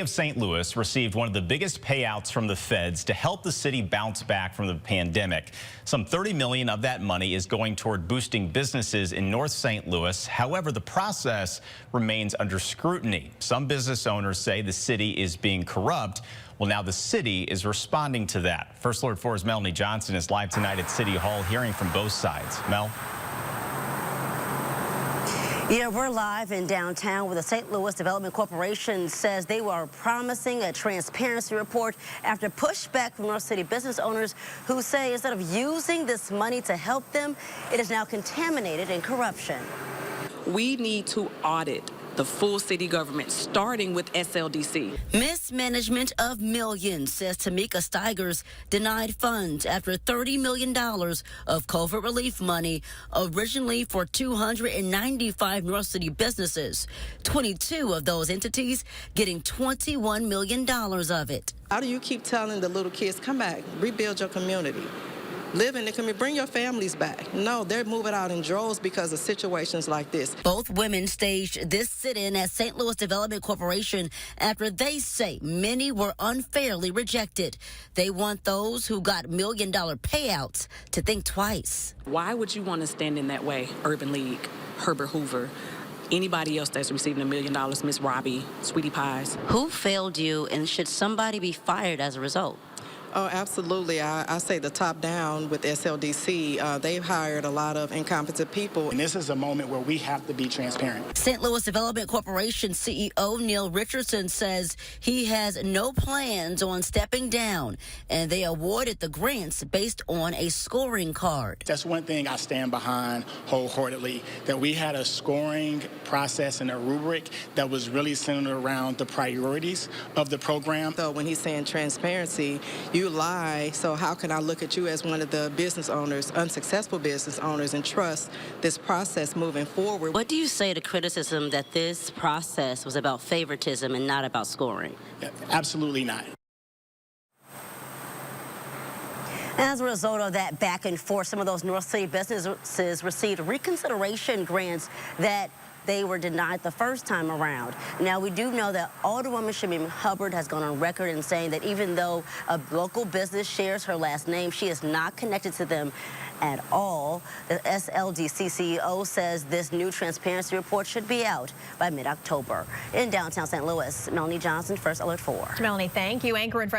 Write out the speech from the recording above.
Of St. Louis received one of the biggest payouts from the feds to help the city bounce back from the pandemic. Some $30 million of that money is going toward boosting businesses in North St. Louis. However, the process remains under scrutiny. Some business owners say the city is being corrupt. Well, now the city is responding to that. First Lord 4's Melanie Johnson is live tonight at City Hall, hearing from both sides. Mel? Yeah, we're live in downtown where the St. Louis Development Corporation says they were promising a transparency report after pushback from North City business owners who say instead of using this money to help them, it is now contaminated in corruption. We need to audit the full city government, starting with SLDC. Mismanagement of millions, says Tamika Steigers, denied funds after $30 million of COVID relief money, originally for 295 North City businesses. 22 of those entities getting $21 million of it. How do you keep telling the little kids, come back, rebuild your community? Live in the community, bring your families back. No, they're moving out in droves because of situations like this. Both women staged this sit-in at St. Louis Development Corporation after they say many were unfairly rejected. They want those who got million-dollar payouts to think twice. Why would you want to stand in that way? Urban League, Herbert Hoover, anybody else that's receiving $1 million, Miss Robbie, Sweetie Pies. Who failed you, and should somebody be fired as a result? Oh, absolutely. I say the top down with SLDC. They've hired a lot of incompetent people. And this is a moment where we have to be transparent. St. Louis Development Corporation CEO Neil Richardson says he has no plans on stepping down, and they awarded the grants based on a scoring card. That's one thing I stand behind wholeheartedly, that we had a scoring process and a rubric that was really centered around the priorities of the program. So when he's saying transparency, you lie, so how can I look at you as one of the business owners, unsuccessful business owners, and trust this process moving forward? What do you say to criticism that this process was about favoritism and not about scoring? Yeah, absolutely not. As a result of that back and forth, some of those North City businesses received reconsideration grants that they were denied the first time around. Now, we do know that Alderwoman Shamim Hubbard has gone on record in saying that even though a local business shares her last name, she is not connected to them at all. The SLDC CEO says this new transparency report should be out by mid-October. In downtown St. Louis, Melanie Johnson, First Alert 4. Melanie, thank you. Anchor and